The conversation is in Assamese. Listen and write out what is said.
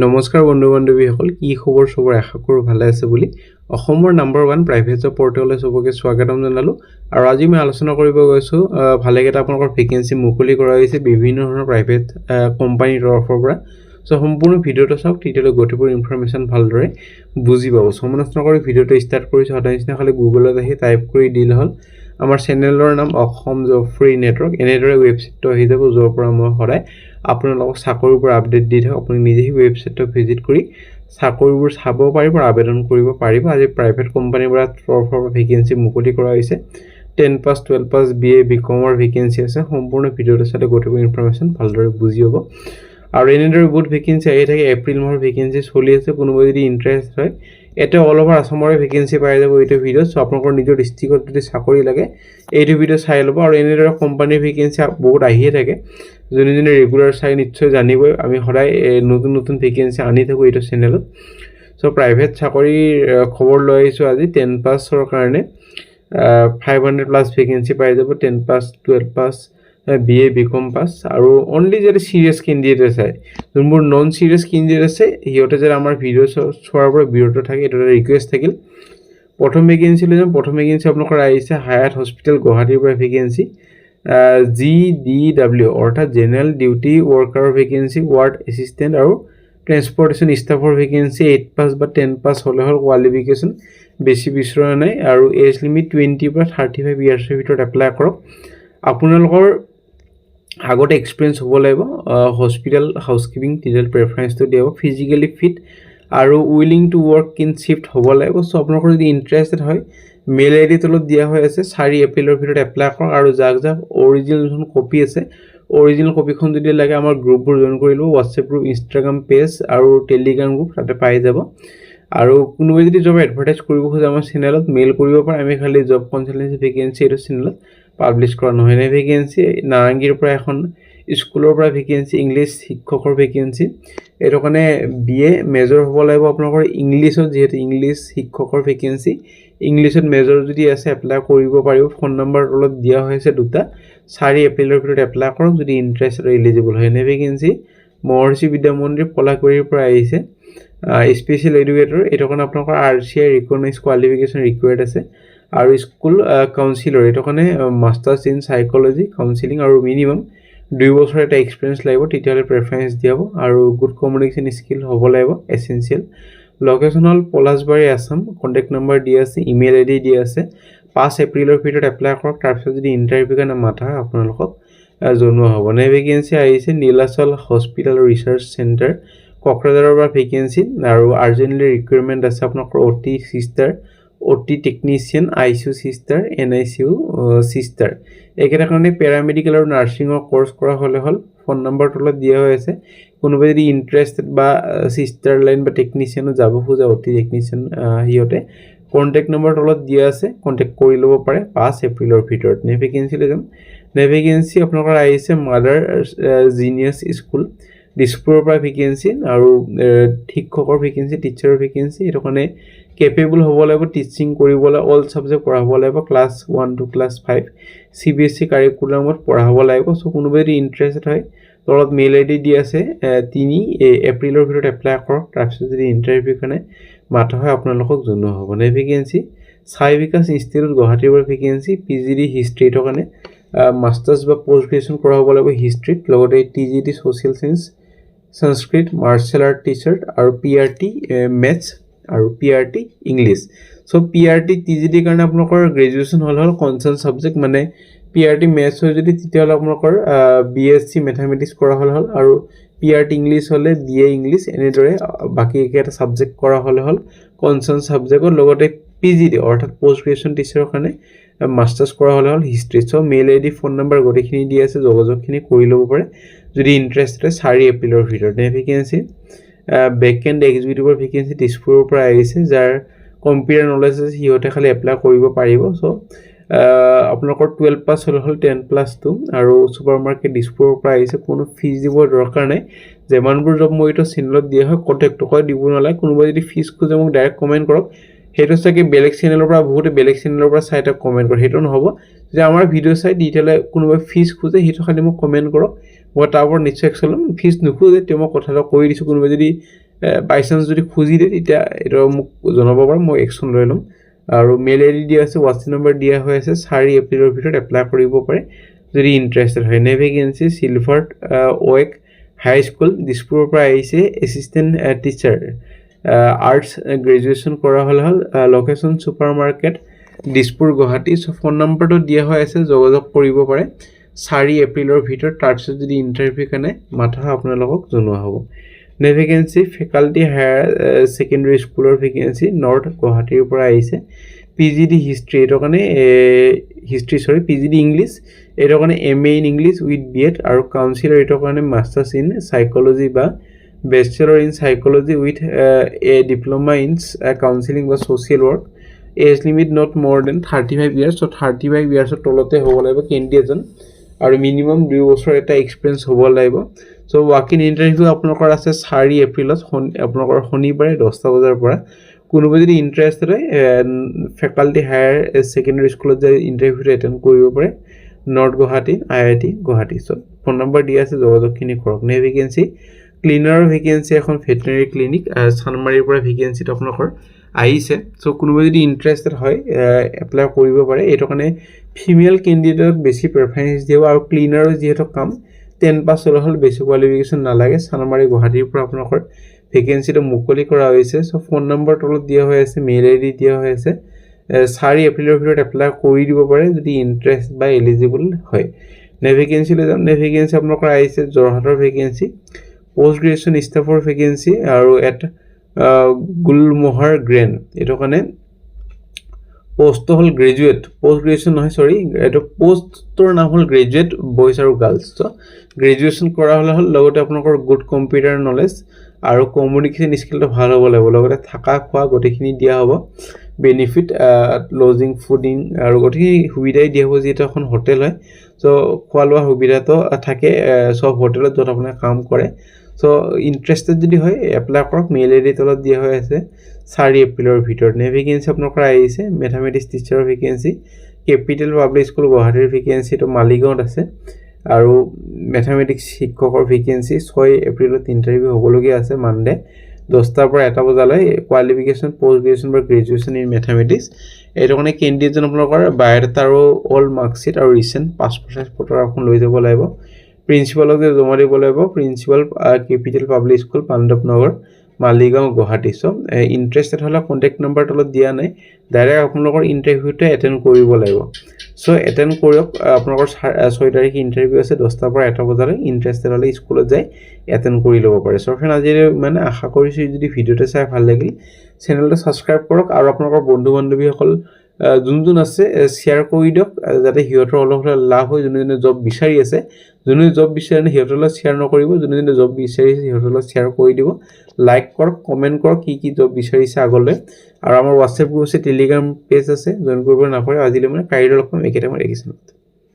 নমস্কাৰ বন্ধু বান্ধৱীসকল কি খবৰ সবৰ আশা কৰোঁ ভালে আছে বুলি অসমৰ নাম্বাৰ 1 প্ৰাইভেট জব পৰ্টেললৈ সবকে স্বাগতম জনালো আৰু আজি মই আলোচনা কৰিব গৈছো ভালেকেটা আপোনালোকৰ ভেকেন্সি মুকলি কৰা হৈছে বিভিন্ন ধৰণৰ প্ৰাইভেট কোম্পানীৰ তৰফৰ পৰা সো সম্পূৰ্ণ ভিডিওটো চাওক তেতিয়ালৈ গতিপুৰ ইনফৰমেশন ভালদৰে বুজি পাব সমনস্ত কৰি ভিডিওটো ষ্টাৰ্ট কৰিছো সদায়নিচিনা খালি গুগলত আহি টাইপ কৰি দিলে হ'ল আমাৰ চেনেলৰ নাম অসম জব ফ্ৰী নেটৱৰ্ক এনেদৰে ৱেবছাইটটো আহি যাব যৰ পৰা মই সদায় আপোনালোকক চাকৰিৰ পৰা আপডেট দি থাকো আপুনি নিজেই ৱেবছাইটটো ভিজিট কৰি চাকৰিবোৰ চাব পাৰিব আবেদন কৰিব পাৰিব আজি প্ৰাইভেট কোম্পানীৰ পৰা তৰফৰ ভেকেন্সি মুকলি কৰা হৈছে 10 পাস 12 পাস বিএ বিকমৰ ভেকেন্সি আছে সম্পূৰ্ণ ভিডিওটো চালে গতিপুৰ ইনফৰমেশন ভালদৰে বুজি হ'ব আৰু এনেদৰে বহুত ভেকেন্সি আহি থাকে এপ্ৰিল মাহৰ ভেকেন্সি চলি আছে কোনোবা যদি ইন্টাৰেষ্ট হয় এটা অল ওভাৰ আসামৰ ভেকেন্সি পাই যাব এইটো ভিডিও সো আপোনালোকৰ নিজৰ ডিস্ট্ৰিক্টত যদি চাকৰি লাগে এইটো ভিডিও চাই ল'ব আৰু এনেদৰে কোম্পানীৰ ভেকেন্সি বহুত আহিয়ে থাকে যোনে ৰেগুলাৰ চাই নিশ্চয় জানিবই আমি সদায় নতুন নতুন ভেকেন্সি আনি থাকো এইটো চেনেলত সো প্ৰাইভেট চাকৰি খবৰ লৈ আহিছো আজি 10 পাসৰ কাৰণে 500 প্লাস ভেকেন্সি পাই যাব 10 pass 12 pass BA BCom pass আৰু অনলি যে সিৰিয়াস ক্যান্ডিডেট আছে যোনবোৰ নন সিৰিয়াস ক্যান্ডিডেট আছে হিয়তে যে আমাৰ ভিডিও চোৱাৰ পৰা বিৰত থাকে এটা ৰিকুৱেষ্ট থাকিল প্ৰথম ভেকেন্সি লৈ প্ৰথম ভেকেন্সি আপোনালোকৰ আহিছে হায়াত হস্পিটেল গুৱাহাটীৰ পৰা ভেকেন্সি GDW অৰ্থাৎ general duty worker vacancy ward assistant আৰু ট্ৰান্সপোৰ্টেশন স্টাফৰ ভেকেন্সি 8 পাস বা 10 পাস হলে হল কোয়ালিফিকেশন বেছি বিচৰা নাই আৰু এজ লিমিট 20 পৰা 35 ইয়াৰ্ছৰ ভিতৰত এপ্লাই কৰক আপোনালোকৰ আগতে এক্সপেৰিয়েন্স হ'ব লাগিব হস্পিটেল হাউসকিপিং টিজেল প্ৰেফাৰেন্সটো দিব ফিজিক্যালি ফিট আৰু willing to work in shift হ'ব লাগিব সো আপোনালোকৰ যদি ইন্টাৰেস্টেড হয় মেল আইডি তলত দিয়া হৈ আছে 4 এপ্ৰিলৰ ভিতৰত এপ্লাই কৰক আৰু যাক অৰিজিনাল কপি আছে অৰিজিনাল কপিখন যদি লাগে আমাৰ গ্ৰুপবোৰ জয়েন কৰি লব WhatsApp গ্ৰুপ Instagram পেজ আৰু Telegram গ্ৰুপ তাতে পাই যাব আৰু কোনোবাই যদি জব এডভাৰটাইজ কৰিব খোজে আমাৰ চেনেলত মেইল কৰিব পাৰে আমি খালি জব কনসালটেন্সি ভেকেন্সি এটো চেনেলত পাবলিশ কৰা নহয় নে ভেকেন্সি নাৰাংগীৰ পৰা এখন স্কুলৰ পৰা ভেকেন্সি ইংলিশ শিক্ষকৰ ভেকেন্সি এটো কাৰণে বিএ মেজৰ হ'ব লাগিব আপোনালোকৰ ইংলিশত যেহেতু ইংলিশ শিক্ষকৰ ভেকেন্সি ইংলিশত মেজৰ যদি আছে এপ্লাই কৰিব পাৰিব ফোন নম্বৰ তলত দিয়া হৈছে দুটা 4 এপ্ৰিলৰ ভিতৰত এপ্লাই কৰক যদি ইন্টাৰেস্টেড এলিজিবল হয় নে ভেকেন্সি মহৰ্ষি বিদ্যা মন্দিৰ পলাকুৰিৰ পৰা আহিছে স্পেশাল এডুকেটৰ এটো কাৰণে আপোনালোকৰ RCI ৰিকগনাইজ কোৱালিফিকেশন ৰিকোয়াৰ্ড আছে আৰু স্কুল কাউন্সিলৰ এটো কাৰণে মাস্টাৰ্স ইন সাইকোলজি কাউন্সিলিং আৰু মিনিমাম 2 বছৰ এটা এক্সপেৰিয়েন্স লাগিব তেতিয়ালে প্ৰেফাৰেন্স দিয়াব আৰু গুড কমিউনিকেশন স্কিল হ'ব লাগিব এসেনশিয়াল লোকেশন হল পলাশবাৰী আসাম কন্টাক্ট নম্বৰ দিয়া আছে ইমেইল আইডি দিয়া আছে 5 এপ্ৰিলৰ ভিতৰত এপ্লাই কৰক তাৰপিছত যদি ইন্টাৰভিউ কাৰণে মাতা হয় আপোনালোকক জনোৱা হ'ব নে ভেকেন্সি আহিছে নীলাচল হস্পিটেল ৰিসাৰ্চ সেন্টাৰ কোকৰাঝাৰৰ পৰা ভেকেন্সি আৰু আৰ্জেন্টলি ৰিকুৱাৰমেন্ট আছে আপোনালোকৰ OT সিস্টাৰ OT technician ICU সিস্টাৰ NICU সিস্টাৰ একেটা কাৰণে প্যাৰামেডিকেল আৰু নাৰ্সিংৰ কোৰ্স কৰা হলে হল ফোন নম্বৰ তলত দিয়া হৈ আছে কোনোবাই যদি ইন্টাৰেস্টেড বা সিস্টাৰ লাইন বা টেকনিশিয়ানো যাব খোজা OT টেকনিশিয়ান হিয়তে কন্টাক্ট নম্বৰ তলত দিয়া আছে কন্টাক্ট কৰি লব পাৰে 5 এপ্ৰিলৰ ভিতৰত নে ভেকেন্সি লম নে ভেকেন্সি আপোনালোকৰ আহিছে মাদাৰ জিনিয়াস স্কুল দিছপুৰৰ পৰা ভেকেন্সি আৰু শিক্ষকৰ ভেকেন্সি টিচাৰৰ ভেকেন্সি এটো কাৰণে কেপেবল হ'ব লাগিব টিচিং কৰিবলৈ অল সাবজেক্ট পঢ়াব লাগিব ক্লাস 1 টু ক্লাস 5 CBSE কাৰিকুলামত পঢ়াব লাগিব সো কোনোবাই যদি ইন্টাৰেস্টেড হয় তলত মেইল আইডি দি আছে 3 এপ্ৰিলৰ ভিতৰত এপ্লাই কৰক তাৰপিছত যদি ইন্টাৰভিউ কাৰণে মাতা হয় আপোনালোকক জনোৱা হ'ব নে ভেকেন্সি সাই বিকাশ ইনষ্টিটিউট গুৱাহাটীৰ পৰা ভেকেন্সি PGD হিষ্ট্ৰি এটো কাৰণে মাস্টাৰ্স বা পোষ্ট গ্ৰেজুৱেচন কৰা হ'ব লাগিব হিষ্ট্ৰিত লগতে TGT সোশ্যাল সায়েন্স সংস্কৃত মাৰ্শাল আৰ্ট টিচাৰ আৰু PRT মেথছ আৰু PRT English so PRT TGT কাৰণে আপোনালোকৰ গ্ৰেজুৱেচন হল কনসাৰ্ন সাবজেক্ট মানে PRT মেথছ হয় যদি তেতিয়ালে আপোনালোকৰ BSc মেথমেটিক্স কৰা হল আৰু PRT ইংলিশ হলে BA ইংলিশ এনেদৰে বাকি একেটা সাবজেক্ট কৰা হল কনসাৰ্ন সাবজেক্টৰ লগতে PGD অৰ্থাৎ পোষ্ট গ্ৰেজুৱেচন টিচাৰৰ কাৰণে মাস্টাৰ্স কৰা হল history so mail ID phone number গটেখিনি দি আছে যোগাযোগখিনি কৰি লব পাৰে যদি ইন্টাৰেস্টেড 4 এপ্ৰিলৰ ভিতৰত নে ভেকেন্সি বেকএন্ড এক্সিকিউটিভৰ ভেকেন্সি দিছপুৰৰ পৰা আহিছে যাৰ কম্পিউটাৰ নলেজ আছে হিয়তে খালি এপ্লাই কৰিব পাৰিব সো আপোনালোকৰ 12 পাস হল 10 প্লাস 2 আৰু সুপাৰমাৰ্কেট দিছপুৰৰ পৰা আহিছে কোনো ফিজ দিব দৰকাৰ নাই যেমানবোৰ জব মই এটা চেনেলত দিয়া হয় কন্টাক্ট কৰি দিব নালাগে কোনোবা যদি ফিজ খোজে মোক ডাইৰেক্ট কমেন্ট কৰক হেটো চাগে বেলেগ চেনেলৰ পৰা বহুত বেলেগ চেনেলৰ পৰা চাইটা কমেন্ট কৰে হেটো নহব যে আমাৰ ভিডিও চাই ডিটেইলে কোনোবা ফিজ খোজে হেটো খালি মোক কমেন্ট কৰক মই তাৰ ওপৰত নিশ্চয় একচলম ফিজ নুখোজে তে মই কথাটো কৈ দিছো কোনোবা যদি বাই চান্স যদি খুজি দিয়ে তেতিয়া এটা মোক জনাব পাৰে মই একশ্যন লৈ ল'ম আৰু মেইল আইডি দিয়া আছে হোৱাটছএপ নম্বৰ দিয়া হৈ আছে 4 এপ্ৰিলৰ ভিতৰত এপ্লাই কৰিব পাৰে যদি ইণ্টাৰেষ্টেড হয় নে ভেকেঞ্চি চিলভাৰ্ট ওয়েক হাই স্কুল দিছপুৰৰ পৰা আহিছে এছিষ্টেণ্ট টিচাৰ আৰ্টছ গ্ৰেজুৱেশ্যন কৰা হ'ল location super market Dispur Guwahati so' phone নম্বৰটো দিয়া হৈ আছে যোগাযোগ কৰিব পাৰে 4 এপ্ৰিলৰ ভিতৰত তাৰপিছত যদি ইণ্টাৰভিউ কাৰণে মাথা আপোনালোকক জনোৱা হ'ব নে ভেকেঞ্চি ফেকাল্টি হায়াৰ ছেকেণ্ডেৰী স্কুলৰ ভেকেঞ্চি নৰ্থ গুৱাহাটীৰ পৰা আহিছে পিজিডি হিষ্ট্ৰী এইটো কাৰণে পিজিডি ইংলিছ এইটো কাৰণে MA in English with BEd আৰু কাউন্সিলৰ এইটো কাৰণে মাষ্টাৰ্ছ ইন সাইকোলজি বা bachelor in psychology with a diploma in counselling বা social work age limit not more than 35 years so' 35 ইয়াৰ্ছৰ তলতে হ'ব লাগিব কেণ্ডিডেটজন আৰু মিনিমাম 2 বছৰ এটা এক্সপিৰিয়েঞ্চ হ'ব লাগিব চ' ৱাক ইন ইণ্টাৰভিউ আপোনালোকৰ আছে 4 এপ্ৰিলত আপোনালোকৰ শনিবাৰে 10টা বজাৰ পৰা কোনোবা যদি ইণ্টাৰেষ্টেড হয় ফেকাল্টি হায়াৰ ছেকেণ্ডেৰী স্কুলত যাই ইণ্টাৰভিউটো এটেণ্ড কৰিব পাৰে north Guwahati IIT Guwahati so' phone number দিয়া আছে যোগাযোগখিনি কৰক নে ভেকেঞ্চি ক্লিনাৰৰ ভেকেঞ্চি এখন ভেটেনেৰী ক্লিনিক চানমাৰীৰ পৰা ভেকেঞ্চিটো আপোনালোকৰ আহিছে চ' কোনোবা যদি ইণ্টাৰেষ্টেড হয় এপ্লাই কৰিব পাৰে এইটো কাৰণে ফিমেল কেণ্ডিডেটক বেছি প্ৰেফাৰেঞ্চ দিব আৰু ক্লিনাৰৰ যিহেতু কাম 10 পাছ হ'লে হ'ল বেছি কোৱালিফিকেশ্যন নালাগে চানমাৰী গুৱাহাটীৰ পৰা আপোনালোকৰ ভেকেঞ্চিটো মুকলি কৰা হৈছে চ' ফোন নম্বৰ তলত দিয়া হৈ আছে মেইল আইডি দিয়া হৈ আছে 4 এপ্ৰিলৰ ভিতৰত এপ্লাই কৰি দিব পাৰে যদি ইণ্টাৰেষ্ট বা এলিজিবল হয় নে ভেকেঞ্চিলৈ যাম নে ভেকেঞ্চি আপোনালোকৰ আহিছে যোৰহাটৰ ভেকেঞ্চি পোষ্ট গ্ৰেজুৱেশ্যন ষ্টাফৰ ভেকেঞ্চি আৰু এট গুলমোহৰ গ্ৰেণ্ড এইটো কাৰণে পোষ্ট হ'ল গ্ৰেজুৱেট পোষ্ট গ্ৰেজুৱেশ্যন নহয় সৰি এইটো পোষ্টৰ নাম হ'ল গ্ৰেজুৱেট বয়জ আৰু গাৰ্লছ চ' গ্ৰেজুৱেশ্যন কৰা হ'লে হ'ল লগতে আপোনালোকৰ গুড কম্পিউটাৰ নলেজ আৰু কমিউনিকেশ্যন স্কিলটো ভাল হ'ব লাগিব লগতে থকা খোৱা গোটেইখিনি দিয়া হ'ব বেনিফিট লজিং ফুডিং আৰু গোটেইখিনি সুবিধাই দিয়া হ'ব যিহেতু এখন হোটেল হয় চ' খোৱা লোৱা সুবিধাটো থাকে চব হোটেলত য'ত আপুনি কাম কৰে চ' ইণ্টাৰেষ্টেড যদি হয় এপ্লাই কৰক মেইল আইডি তলত দিয়া হৈ আছে 4 এপ্ৰিলৰ ভিতৰত নে ভেকেঞ্চি আপোনালোকৰ আহিছে মেথামেটিক্স টিচাৰৰ ভেকেঞ্চি কেপিটেল পাব্লিক স্কুল গুৱাহাটীৰ ভেকেঞ্চিটো মালিগাঁৱত আছে আৰু মেথামেটিক্স শিক্ষকৰ ভেকেঞ্চি 6 এপ্ৰিলত ইণ্টাৰভিউ হ'বলগীয়া আছে মানডে 10টাৰ পৰা 1টা বজালৈ কোৱালিফিকেশ্যন পোষ্ট গ্ৰেজুৱেশ্যন বা গ্ৰেজুৱেশ্যন ইন মেথামেটিক্স এইটো কাৰণে কেণ্ডিডেটজন আপোনালোকৰ বায়'ডাটা আৰু অল মাৰ্কশ্বিট আৰু ৰিচেণ্ট পাছপৰ্ট চাইজ ফটো এখন লৈ যাব লাগিব প্ৰিন্সিপালক জমা দিব লাগিব principal capital public school Pandav Nagar Maligaon Guwahati so' interested হ'লে কণ্টেক্ট নম্বৰ তলত দিয়া নাই ডাইৰেক্ট আপোনালোকৰ ইণ্টাৰভিউটো এটেণ্ড কৰিব লাগিব চ' এটেণ্ড কৰক আপোনালোকৰ 6 তাৰিখে ইণ্টাৰভিউ আছে 10টাৰ পৰা 1টা বজালৈ ইণ্টাৰেষ্টেড হ'লে স্কুলত যাই এটেণ্ড কৰি ল'ব পাৰে চ' ফ্ৰেণ্ড আজি মানে আশা কৰিছোঁ যদি ভিডিঅ'টো চাই ভাল লাগিল চেনেলটো ছাবস্ক্ৰাইব কৰক আৰু আপোনালোকৰ বন্ধু বান্ধৱীসকল যোন আছে শ্বেয়াৰ কৰি দিয়ক যাতে সিহঁতৰ অলপ লাভ হয় যোনে জব বিচাৰি আছে যোনে জব বিচাৰে সিহঁতৰ লগত শ্বেয়াৰ নকৰিব যোনে জব বিচাৰিছে সিহঁতৰ লগত শ্বেয়াৰ কৰি দিব লাইক কৰক কমেণ্ট কৰক কি জব বিচাৰিছে আগলৈ আৰু আমাৰ হোৱাটছএপ গ্ৰুপ আছে টেলিগ্ৰাম পেজ আছে জইন কৰিব নাপাৰে আজিলৈ মানে কাইলৈ লগ পাম একেটাইমত একেচোন